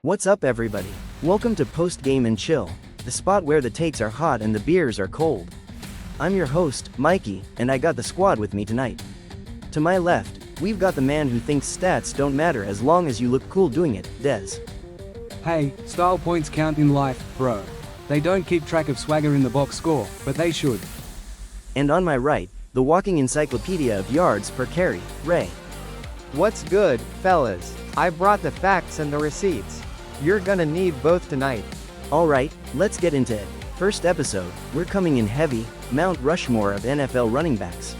What's up, everybody? Welcome to Post Game and Chill, the spot where the takes are hot and the beers are cold. I'm your host, Mikey, and I got the squad with me tonight. To my left, we've got the man who thinks stats don't matter as long as you look cool doing it, Dez. Hey, style points count in life, bro. They don't keep track of swagger in the box score, but they should. And on my right, the walking encyclopedia of yards per carry, Ray. What's good, fellas? I brought the facts and the receipts. You're gonna need both tonight. Alright, let's get into it. First episode, we're coming in heavy, Mount Rushmore of NFL running backs.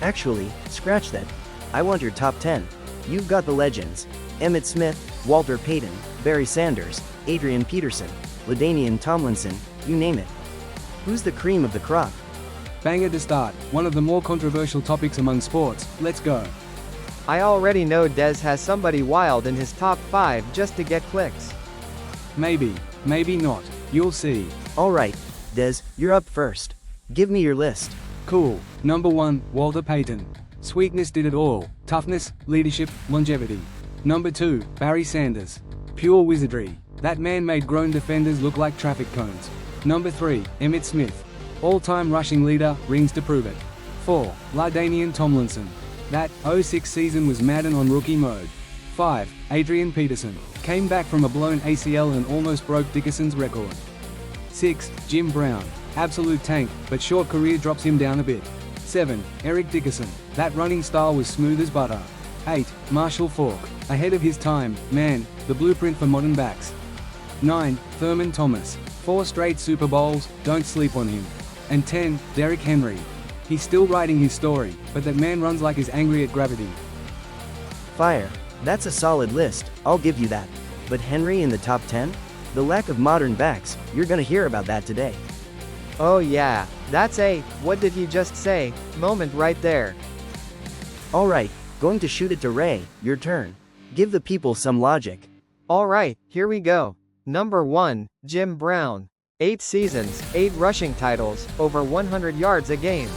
Actually, scratch that. I want your top 10. You've got the legends: Emmitt Smith, Walter Payton, Barry Sanders, Adrian Peterson, LaDainian Tomlinson, you name it. Who's the cream of the crop? Banger to start, one of the more controversial topics among sports. Let's go. I already know Dez has somebody wild in his top 5 just to get clicks. Maybe, maybe not. You'll see. Alright, Dez, you're up first. Give me your list. Cool. Number 1, Walter Payton. Sweetness did it all. Toughness, leadership, longevity. Number 2, Barry Sanders. Pure wizardry. That man made grown defenders look like traffic cones. Number 3, Emmitt Smith. All-time rushing leader, rings to prove it. 4, LaDainian Tomlinson. That 06 season was Madden on rookie mode. 5, Adrian Peterson. Came back from a blown ACL and almost broke Dickerson's record. 6, Jim Brown. Absolute tank, but short career drops him down a bit. 7, Eric Dickerson. That running style was smooth as butter. 8, Marshall Faulk. Ahead of his time, man, the blueprint for modern backs. 9, Thurman Thomas. 4 straight Super Bowls, don't sleep on him. And 10, Derrick Henry. He's still writing his story, but that man runs like he's angry at gravity. Fire. That's a solid list, I'll give you that. But Henry in the top 10? The lack of modern backs, you're gonna hear about that today. Oh yeah, that's a "what did he just say" moment right there. Alright, going to shoot it to Ray, your turn. Give the people some logic. Alright, here we go. Number 1, Jim Brown. 8 seasons, 8 rushing titles, over 100 yards a game.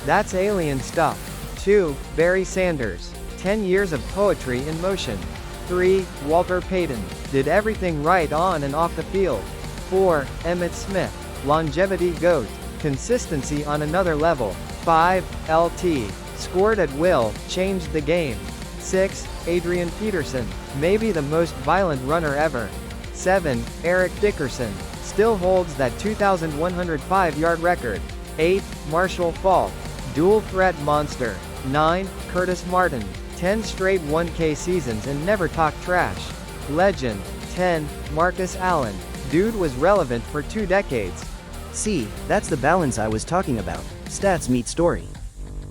That's alien stuff. 2, Barry Sanders. 10 years of poetry in motion. 3, Walter Payton. Did everything right on and off the field. 4, Emmitt Smith. Longevity GOAT. Consistency on another level. 5, LT. Scored at will, changed the game. 6, Adrian Peterson. Maybe the most violent runner ever. 7, Eric Dickerson. Still holds that 2,105-yard record. 8, Marshall Faulk. Dual threat monster. 9, Curtis Martin. 10 straight 1K seasons and never talked trash. Legend. 10, Marcus Allen. Dude was relevant for 2 decades. See, that's the balance I was talking about. Stats meet story.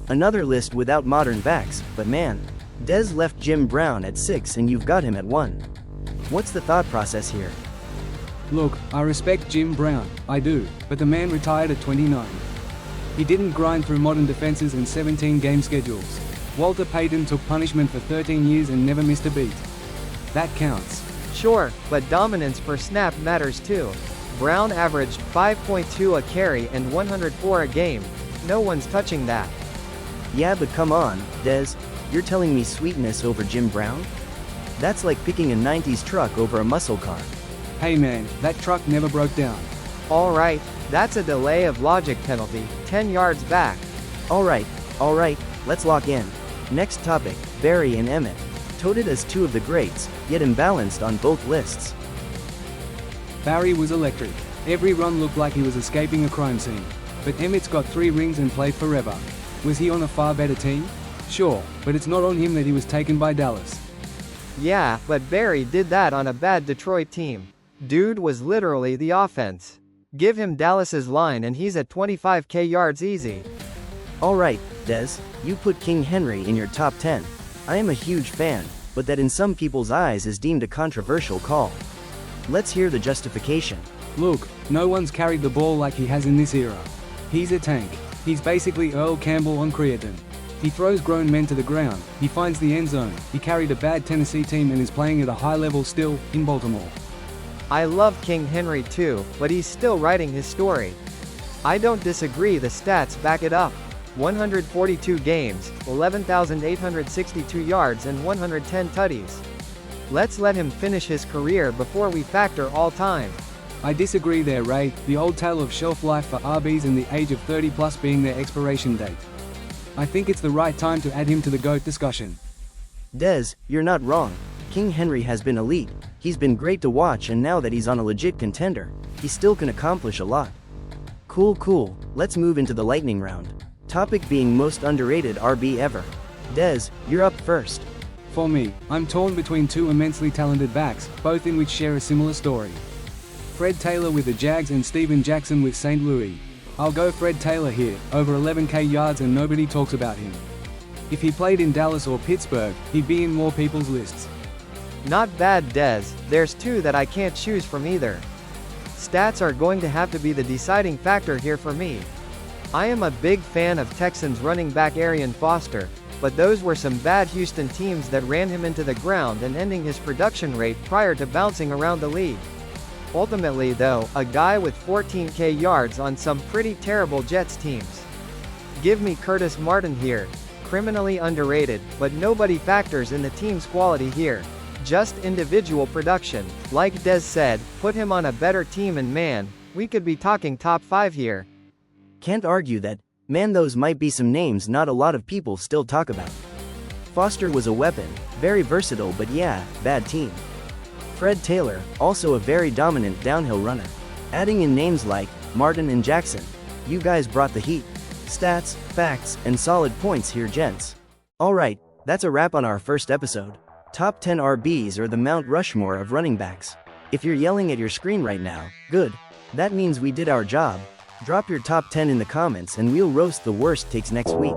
Another list without modern backs, but man, Dez left Jim Brown at 6 and you've got him at 1. What's the thought process here? Look, I respect Jim Brown, I do, but the man retired at 29. He didn't grind through modern defenses and 17-game schedules. Walter Payton took punishment for 13 years and never missed a beat. That counts. Sure, but dominance per snap matters too. Brown averaged 5.2 a carry and 104 a game. No one's touching that. Yeah, but come on, Dez, you're telling me sweetness over Jim Brown? That's like picking a 90s truck over a muscle car. Hey man, that truck never broke down. Alright, that's a delay of logic penalty, 10 yards back. Alright, let's lock in. Next topic, Barry and Emmitt. Touted as 2 of the greats, yet imbalanced on both lists. Barry was electric. Every run looked like he was escaping a crime scene. But Emmitt's got 3 rings and played forever. Was he on a far better team? Sure, but it's not on him that he was taken by Dallas. Yeah, but Barry did that on a bad Detroit team. Dude was literally the offense. Give him Dallas's line and he's at 25k yards easy. Alright, Dez, you put King Henry in your top 10. I am a huge fan, but that in some people's eyes is deemed a controversial call. Let's hear the justification. Look, no one's carried the ball like he has in this era. He's a tank. He's basically Earl Campbell on creatine. He throws grown men to the ground, he finds the end zone, he carried a bad Tennessee team and is playing at a high level still, in Baltimore. I love King Henry too, but he's still writing his story. I don't disagree, the stats back it up. 142 games, 11,862 yards and 110 tutties. Let's let him finish his career before we factor all time. I disagree there, Ray, the old tale of shelf life for RBs and the age of 30 plus being their expiration date. I think it's the right time to add him to the GOAT discussion. Dez, you're not wrong. King Henry has been elite, he's been great to watch, and now that he's on a legit contender, he still can accomplish a lot. Cool, let's move into the lightning round. Topic being most underrated RB ever. Dez, you're up first. For me, I'm torn between two immensely talented backs, both in which share a similar story. Fred Taylor with the Jags and Steven Jackson with St. Louis. I'll go Fred Taylor here, over 11k yards and nobody talks about him. If he played in Dallas or Pittsburgh, he'd be in more people's lists. Not bad, Dez. There's two that I can't choose from either. Stats are going to have to be the deciding factor here for me. I am a big fan of Texans running back Arian Foster, but those were some bad Houston teams that ran him into the ground and ending his production rate prior to bouncing around the league. Ultimately though, a guy with 14k yards on some pretty terrible Jets teams. Give me Curtis Martin here. Criminally underrated, but nobody factors in the team's quality here. Just individual production. Like Dez said, put him on a better team and man, we could be talking top 5 here. Can't argue that, man, those might be some names not a lot of people still talk about. Foster was a weapon, very versatile, but yeah, bad team. Fred Taylor, also a very dominant downhill runner. Adding in names like Martin and Jackson, you guys brought the heat. Stats, facts, and solid points here, gents. Alright, that's a wrap on our first episode. Top 10 RBs or the Mount Rushmore of running backs. If you're yelling at your screen right now, good. That means we did our job. Drop your top 10 in the comments and we'll roast the worst takes next week.